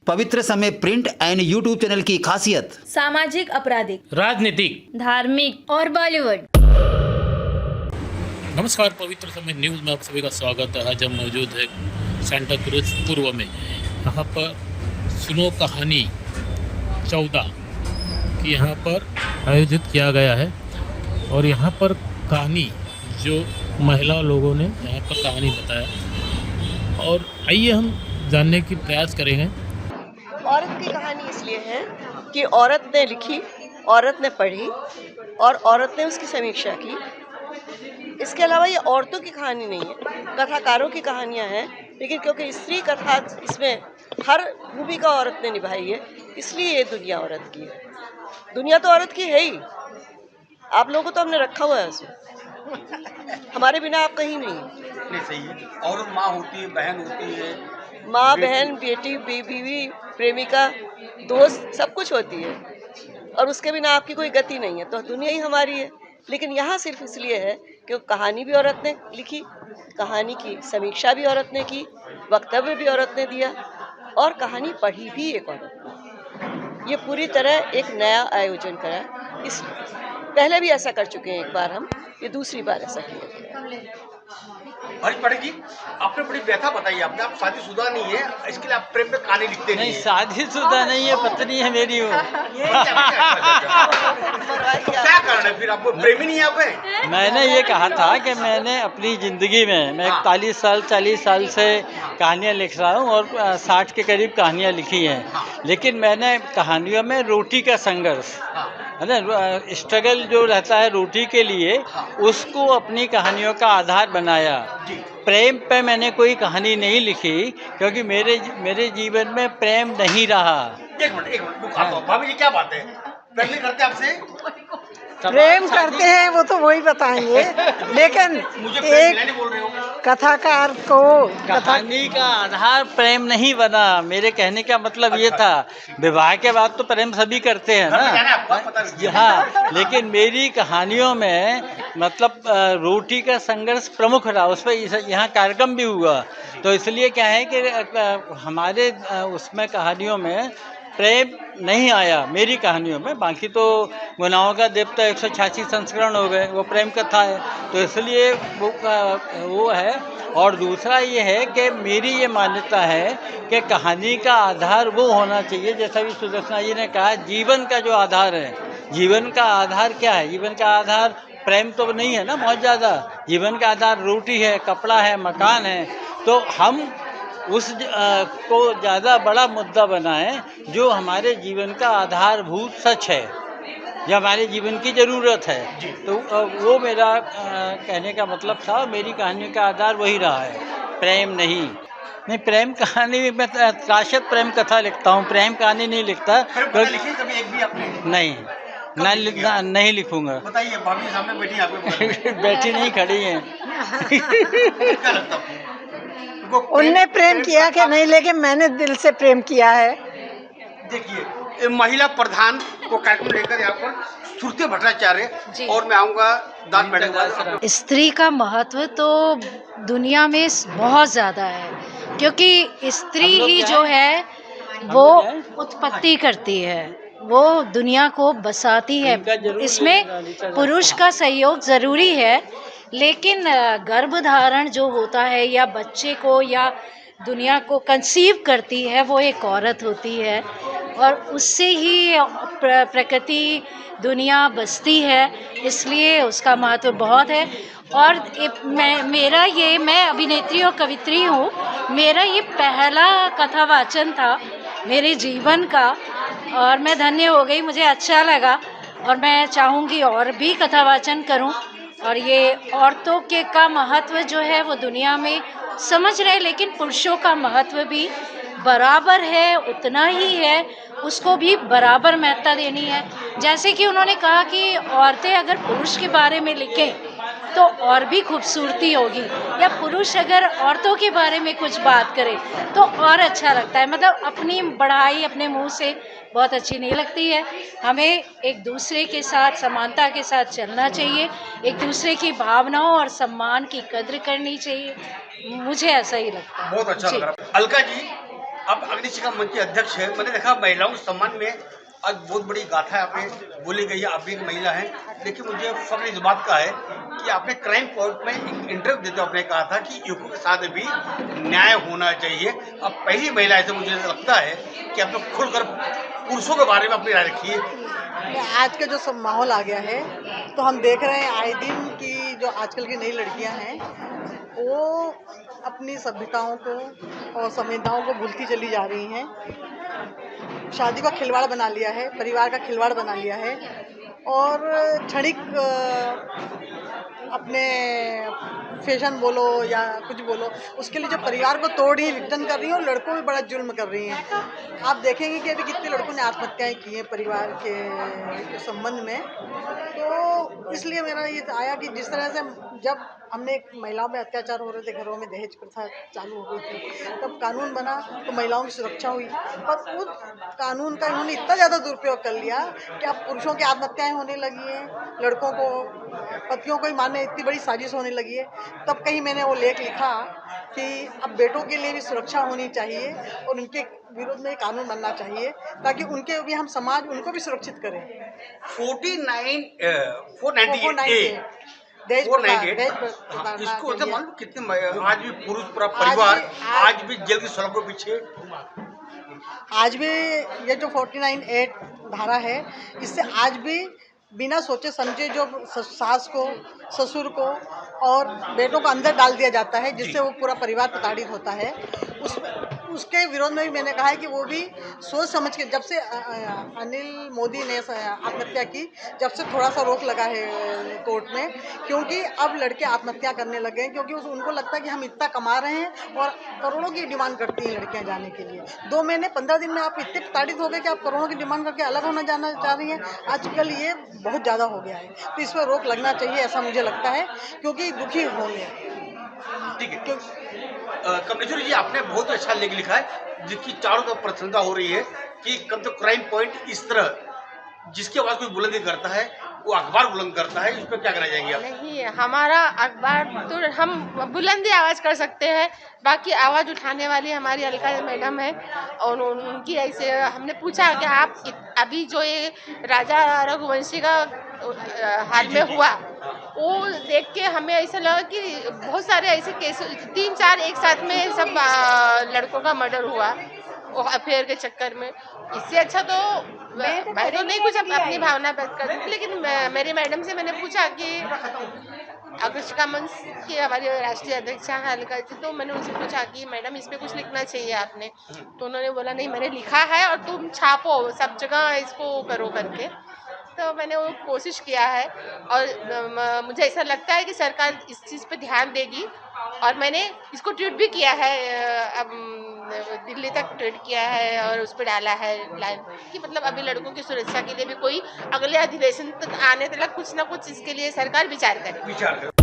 पवित्र समय print and YouTube channel की खासियत सामाजिक, आपराधिक, राजनीतिक, धार्मिक और बॉलीवुड। नमस्कार। पवित्र समय न्यूज़ में आप सभी का स्वागत है। आज हम मौजूद है सेंटा क्रूज पूर्व में। यहाँ पर सुनो कहानी 14 की यहाँ पर आयोजित किया गया है और यहाँ पर कहानी जो महिला लोगों ने यहाँ पर कहानी बताया और आइए हम जानने की प्रयास करेंगे। औरत की कहानी इसलिए है कि औरत ने लिखी, औरत ने पढ़ी और औरत ने उसकी समीक्षा की। इसके अलावा ये औरतों की कहानी नहीं है, कथाकारों की कहानियाँ हैं, लेकिन क्योंकि स्त्री कथा इसमें हर भूमिका औरत ने निभाई है, इसलिए ये दुनिया औरत की है। दुनिया तो औरत की है ही, आप लोगों को तो हमने रखा हुआ है उसमें, हमारे बिना आप कहीं नहीं। सही है। औरत माँ होती है, बहन होती है, माँ, बहन, बेटी, बीवी, प्रेमिका, दोस्त, सब कुछ होती है और उसके बिना आपकी कोई गति नहीं है। तो दुनिया ही हमारी है। लेकिन यहाँ सिर्फ इसलिए है कि कहानी भी औरत ने लिखी, कहानी की समीक्षा भी औरत ने की, वक्तव्य भी औरत ने दिया और कहानी पढ़ी भी एक औरत ने। ये पूरी तरह एक नया आयोजन करा। इस पहले भी ऐसा कर चुके हैं एक बार हम, ये दूसरी बार ऐसा किया। हरीश पाठक जी, आपने बड़ी व्यथा बताई। आपने आप शादीशुदा नहीं है, इसके लिए आप प्रेम पे कहानी लिखते नहीं है। शादीशुदा नहीं है, पत्नी है मेरी वो। क्या कारण है फिर? आपको प्रेम ही नहीं है आप में? मैंने ये कहा था कि मैंने अपनी ज़िंदगी में मैं 40 साल से कहानियाँ लिख रहा हूँ और 60 के करीब कहानियाँ लिखी हैं। लेकिन मैंने कहानियों में रोटी का संघर्ष है ना, स्ट्रगल जो रहता है रोटी के लिए, उसको अपनी कहानियों का आधार बनाया। प्रेम पे मैंने कोई कहानी नहीं लिखी क्योंकि मेरे जीवन में प्रेम नहीं रहा। एक मिनट भाभी जी, क्या बात है? प्रेम नहीं करते आपसे? प्रेम करते हैं वो तो वही बताएंगे, लेकिन मुझे प्रेम नहीं बोल रहे हो। कथाकार को कहानी का आधार प्रेम नहीं बना। मेरे कहने का मतलब ये था, विवाह के बाद तो प्रेम सभी करते हैं ना। हाँ, लेकिन मेरी कहानियों में मतलब रोटी का संघर्ष प्रमुख रहा। उस पर यहाँ कार्यक्रम भी हुआ, तो इसलिए क्या है कि हमारे उसमें कहानियों में प्रेम नहीं आया मेरी कहानियों में। बाकी तो गुनाहों का देवता 186 संस्करण हो गए, वो प्रेम कथा है, तो इसलिए वो है। और दूसरा ये है कि मेरी ये मान्यता है कि कहानी का आधार वो होना चाहिए, जैसा भी सुदर्शना जी ने कहा, जीवन का जो आधार है। जीवन का आधार क्या है? जीवन का आधार प्रेम तो नहीं है ना बहुत ज़्यादा। जीवन का आधार रोटी है, कपड़ा है, मकान है। तो हम उस को ज़्यादा बड़ा मुद्दा बनाएं जो हमारे जीवन का आधारभूत सच है, जो हमारे जीवन की ज़रूरत है। तो वो मेरा कहने का मतलब था। मेरी कहानी का आधार वही रहा है, प्रेम नहीं। प्रेम कहानी में त्रासद प्रेम कथा लिखता हूँ, प्रेम कहानी नहीं लिखता। कभी एक भी आपने? नहीं लिखूँगा। बताइए, भाभी जी सामने बैठी आपके बैठी नहीं, खड़ी हैं। क्या लगता है? उनने प्रेम किया कि नहीं, लेकिन मैंने दिल से प्रेम किया है। देखिए, महिला प्रधान को कार्यक्रम लेकर यहाँ पर सुरते भट्टाचार्य और मैं आऊँगा दास मैडम। स्त्री का महत्व तो दुनिया में बहुत ज़्यादा है, क्योंकि स्त्री ही जो है वो उत्पत्ति करती है, वो दुनिया को बसाती है। इसमें पुरुष का सहयोग ज़रूरी है, लेकिन गर्भधारण जो होता है या बच्चे को या दुनिया को कंसीव करती है, वो एक औरत होती है और उससे ही प्रकृति दुनिया बसती है, इसलिए उसका महत्व बहुत है। और मैं अभिनेत्री और कवित्री हूँ। मेरा ये पहला कथावाचन था मेरे जीवन का और मैं धन्य हो गई, मुझे अच्छा लगा और मैं चाहूँगी और भी कथावाचन करूँ। और ये औरतों के का महत्व जो है वो दुनिया में समझ रहे, लेकिन पुरुषों का महत्व भी बराबर है, उतना ही है, उसको भी बराबर महत्ता देनी है। जैसे कि उन्होंने कहा कि औरतें अगर पुरुष के बारे में लिखें तो और भी खूबसूरती होगी, या पुरुष अगर औरतों के बारे में कुछ बात करे तो और अच्छा लगता है। मतलब अपनी बढ़ाई अपने मुंह से बहुत अच्छी नहीं लगती है। हमें एक दूसरे के साथ समानता के साथ चलना चाहिए, एक दूसरे की भावनाओं और सम्मान की कद्र करनी चाहिए। मुझे ऐसा ही लगता है। बहुत अच्छा लग रहा है। अलका जी, आप अग्निशिखा मंच के अध्यक्ष है। मैंने देखा महिलाओं के सम्मान में आज बहुत बड़ी गाथा है आपने बोली गई है, आप भी एक महिला हैं, लेकिन मुझे फख्र इस बात का है कि आपने क्राइम कोर्ट में एक इंटरव्यू देते आपने कहा था कि युवकों के साथ भी न्याय होना चाहिए। अब पहली महिला ऐसे मुझे लगता है कि आपने खुलकर पुरुषों के बारे में अपनी राय रखी है। आज का जो सब माहौल आ गया है तो हम देख रहे हैं आए दिन की जो आजकल की नई लड़कियां हैं वो अपनी सभ्यताओं को और संवेदनाओं को भूलती चली जा रही हैं। शादी का खिलवाड़ बना लिया है, परिवार का खिलवाड़ बना लिया है और क्षणिक अपने फैशन बोलो या कुछ बोलो उसके लिए जो परिवार को तोड़ ही रिटर्न कर रही हैं और लड़कों में बड़ा जुल्म कर रही हैं। आप देखेंगे कि अभी कितने लड़कों ने आत्महत्याएं की हैं परिवार के संबंध में। तो इसलिए मेरा ये आया कि जिस तरह से जब हमने महिलाओं पे अत्याचार हो रहे थे, घरों में दहेज प्रथा चालू हो गई थी, तब कानून बना तो महिलाओं की सुरक्षा हुई, पर उस कानून का इन्होंने इतना ज़्यादा दुरुपयोग कर लिया कि अब पुरुषों की आत्महत्याएं होने लगी हैं, लड़कों को पतियों को ही मारने इतनी बड़ी साजिश होने लगी है। तब कहीं मैंने वो लेख लिखा कि अब बेटों के लिए भी सुरक्षा होनी चाहिए और उनके विरोध में कानून बनना चाहिए ताकि उनके भी हम समाज उनको भी सुरक्षित करें। 498 इसको मतलब मालूम कितने आज भी पुरुष पूरा परिवार आज भी जेल की सड़कों पीछे आज भी ये जो 49(8) धारा है इससे आज भी बिना सोचे समझे जो सास को ससुर को और बेटों को अंदर डाल दिया जाता है जिससे वो पूरा परिवार प्रताड़ित होता है। उसके विरोध में भी मैंने कहा है कि वो भी सोच समझ के जब से अनिल मोदी ने आत्महत्या की जब से थोड़ा सा रोक लगा है कोर्ट में, क्योंकि अब लड़के आत्महत्या करने लगे हैं क्योंकि उनको लगता है कि हम इतना कमा रहे हैं और करोड़ों की डिमांड करती हैं लड़कियां जाने के लिए। 2 महीने 15 दिन में आप इतने प्रताड़ित हो गए कि आप करोड़ों की डिमांड करके अलग होना जाना चाह रही हैं। आजकल ये बहुत ज़्यादा हो गया है तो इस पर रोक लगना चाहिए ऐसा मुझे लगता है क्योंकि दुखी होंगे। ठीक है कमलेश्वरी जी, आपने बहुत अच्छा लेख लिखा है जिसकी चारों तरफ प्रशंसा हो रही है कि कम तो क्राइम पॉइंट इस तरह जिसकी आवाज़ कोई बुलंदी करता है वो अखबार बुलंद करता है, इस पर क्या कहना चाहेंगे आप? नहीं, हमारा अखबार तो हम बुलंदी आवाज़ कर सकते हैं, बाकी आवाज़ उठाने वाली हमारी अलका मैडम है और उनकी ऐसे हमने पूछा कि आप अभी जो ये राजा रघुवंशी का हाल में हुआ वो देख के हमें ऐसा लगा कि बहुत सारे ऐसे केस 3-4 एक साथ में सब लड़कों का मर्डर हुआ वो अफेयर के चक्कर में। इससे अच्छा तो मैं तो नहीं कुछ अपनी भावना व्यक्त कर सकती, लेकिन मेरी मैडम से मैंने पूछा कि अग्निशिखा मंच की हमारी राष्ट्रीय अध्यक्षा अलका थी, तो मैंने उनसे पूछा कि मैडम इस पे कुछ लिखना चाहिए आपने, तो उन्होंने बोला नहीं मैंने लिखा है और तुम छापो सब जगह इसको करो करके। तो मैंने वो कोशिश किया है और मुझे ऐसा लगता है कि सरकार इस चीज़ पे ध्यान देगी और मैंने इसको ट्वीट भी किया है, अब दिल्ली तक ट्वीट किया है और उस पर डाला है लाइन कि मतलब अभी लड़कों की सुरक्षा के लिए भी कोई अगले अधिवेशन तक आने तक कुछ ना कुछ इसके लिए सरकार विचार करे।